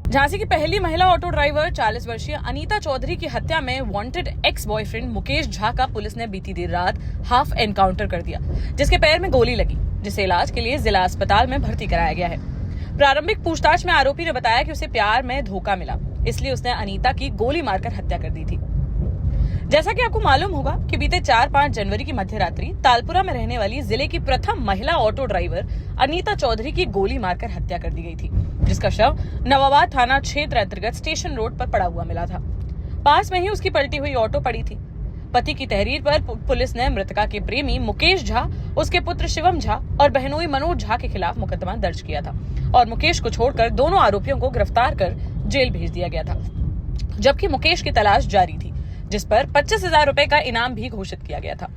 झांसी की पहली महिला ऑटो ड्राइवर 40 वर्षीय अनीता चौधरी की हत्या में wanted ex boyfriend Mukesh Jha का पुलिस ने बीती देर रात हाफ एनकाउंटर कर दिया, जिसके पैर में गोली लगी, जिसे इलाज के लिए जिला अस्पताल में भर्ती कराया गया है। प्रारंभिक पूछताछ में आरोपी ने बताया कि उसे प्यार में धोखा मिला, इसलिए उसने अनीता की गोली मारकर हत्या कर दी थी। जैसा कि आपको मालूम होगा कि बीते 4-5 जनवरी की मध्य रात्रि तालपुरा में रहने वाली जिले की प्रथम महिला ऑटो ड्राइवर अनीता चौधरी की गोली मारकर हत्या कर दी गई थी, जिसका शव नवाबाद थाना क्षेत्र अंतर्गत स्टेशन रोड पर पड़ा हुआ मिला था। पास में ही उसकी पलटी हुई ऑटो पड़ी थी। पति की तहरीर पर पुलिस ने मृतका के प्रेमी मुकेश झा, उसके पुत्र शिवम झा और बहनोई मनोज झा के खिलाफ मुकदमा दर्ज किया था और मुकेश को छोड़कर दोनों आरोपियों को गिरफ्तार कर जेल भेज दिया गया था, जबकि मुकेश की तलाश जारी थी, जिस पर 25,000 रुपए का इनाम भी घोषित किया गया था।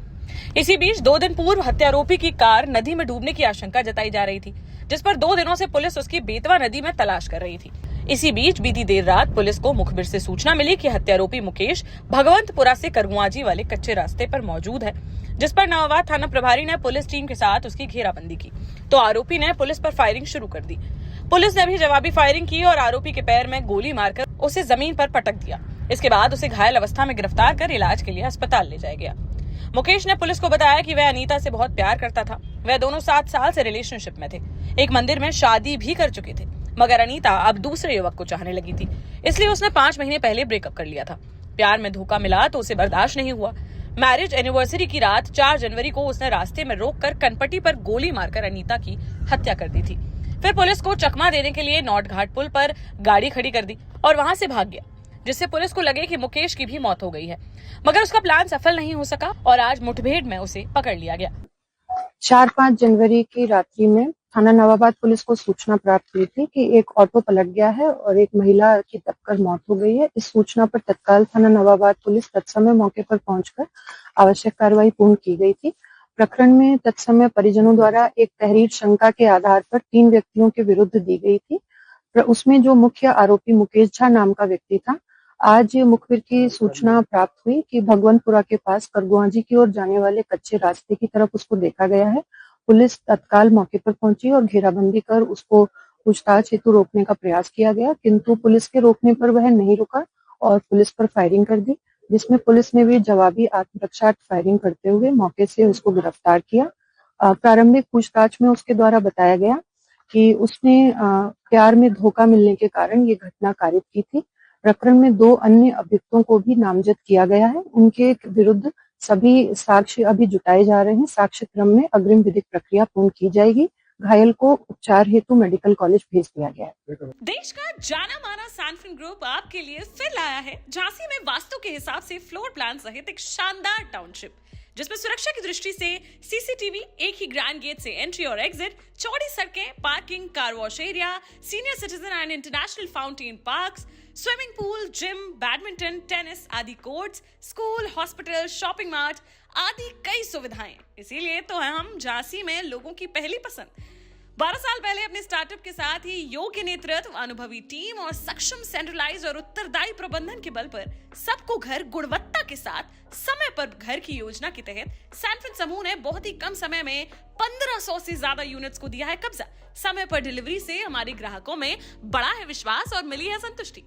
इसी बीच 2 दिन पूर्व हत्यारोपी की कार नदी में डूबने की आशंका जताई जा रही थी, जिस पर 2 दिनों से पुलिस उसकी बेतवा नदी में तलाश कर रही थी। इसी बीच बीती देर रात पुलिस को मुखबिर से सूचना मिली कि हत्यारोपी मुकेश भगवंतपुरा से करुआजी वाले कच्चे रास्ते पर मौजूद है, जिस पर नवाबाद थाना प्रभारी ने पुलिस टीम के साथ उसकी घेराबंदी की, तो आरोपी ने पुलिस पर फायरिंग शुरू कर दी। पुलिस ने भी जवाबी फायरिंग की और आरोपी के पैर में गोली मारकर उसे जमीन पर पटक दिया। इसके बाद उसे घायल अवस्था में गिरफ्तार कर इलाज के लिए अस्पताल ले जाया गया। मुकेश ने पुलिस को बताया कि वह अनीता से बहुत प्यार करता था। वह दोनों 7 साल से रिलेशनशिप में थे, एक मंदिर में शादी भी कर चुके थे, मगर अनीता अब दूसरे युवक को चाहने लगी थी, इसलिए उसने 5 महीने पहले ब्रेकअप कर लिया था। प्यार में धोखा मिला तो उसे बर्दाश्त नहीं हुआ। मैरिज एनिवर्सरी की रात 4 जनवरी को उसने रास्ते में रोककर कनपट्टी पर गोली मारकर अनीता की हत्या कर दी थी। फिर पुलिस को चकमा देने के लिए नॉट घाट पुल पर गाड़ी खड़ी कर दी और वहां से भाग गया, जिससे पुलिस को लगे कि मुकेश की भी मौत हो गई है, मगर उसका प्लान सफल नहीं हो सका और आज मुठभेड़ में उसे पकड़ लिया गया। 4-5 जनवरी की रात्रि में थाना नवाबाद पुलिस को सूचना प्राप्त हुई थी कि एक ऑटो पलट गया है और एक महिला की दबकर मौत हो गई है। इस सूचना पर तत्काल थाना नवाबाद पुलिस तत्समय मौके पर पहुंचकर आवश्यक कार्रवाई पूर्ण की गई थी। प्रकरण में तत्समय परिजनों द्वारा एक तहरीर शंका के आधार पर 3 व्यक्तियों के विरुद्ध दी गई थी। उसमें जो मुख्य आरोपी मुकेश झा नाम का व्यक्ति था, आज मुखबिर की सूचना प्राप्त हुई कि भगवंतपुरा के पास करगुआजी की ओर जाने वाले कच्चे रास्ते की तरफ उसको देखा गया है। पुलिस तत्काल मौके पर पहुंची और घेराबंदी कर उसको पूछताछ हेतु रोकने का प्रयास किया गया, किंतु पुलिस के रोकने पर वह नहीं रुका और पुलिस पर फायरिंग कर दी, जिसमें पुलिस ने भी जवाबी आत्मरक्षा फायरिंग करते हुए मौके से उसको गिरफ्तार किया। प्रारंभिक पूछताछ में उसके द्वारा बताया गया कि उसने प्यार में धोखा मिलने के कारण ये घटना कारित की थी। प्रकरण में 2 अन्य अभियुक्तों को भी नामजद किया गया है। उनके विरुद्ध सभी साक्ष्य अभी जुटाए जा रहे हैं। साक्ष्य क्रम में अग्रिम विधिक प्रक्रिया पूर्ण की जाएगी। घायल को उपचार हेतु मेडिकल कॉलेज भेज दिया गया है। देश का जाना माना सैनफिन ग्रुप आपके लिए फिर लाया है झांसी में वास्तु के हिसाब से फ्लोर प्लान सहित एक शानदार टाउनशिप, जिसमें सुरक्षा की दृष्टि से सीसीटीवी, एक ही ग्रैंड गेट से एंट्री और एग्जिट, चौड़ी सड़कें, parking, car wash area, senior citizen and international fountain parks, swimming pool, gym, badminton, tennis आदि courts, school, hospital, shopping mart आदि कई सुविधाएं। इसीलिए तो हम झांसी में लोगों की पहली पसंद। 12 साल पहले अपने स्टार्टअप के साथ ही योग्य नेतृत्व, अनुभवी टीम और सक्षम सेंट्रलाइज और उत्तरदायी प्रबंधन के बल पर सबको घर गुणवत्ता के साथ समय पर घर की योजना के तहत सैनफिन समूह ने बहुत ही कम समय में 1500 से ज्यादा यूनिट्स को दिया है कब्जा। समय पर डिलीवरी से हमारे ग्राहकों में बड़ा है विश्वास और मिली है संतुष्टि।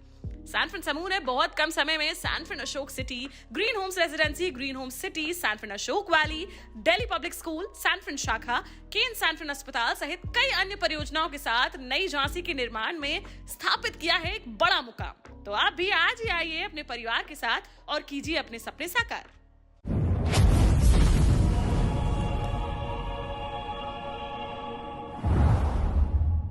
सैनफिन समूह ने बहुत कम समय में Sanfin Ashok city, green homes residency, green homes city, Sanfin Ashok valley, Delhi public school, Sanfin शाखा, केन सैनफिन अस्पताल सहित कई अन्य परियोजनाओं के साथ नई झांसी के निर्माण में स्थापित किया है एक बड़ा मुकाम। तो आप भी आज ही आइए अपने परिवार के साथ और कीजिए अपने सपने साकार।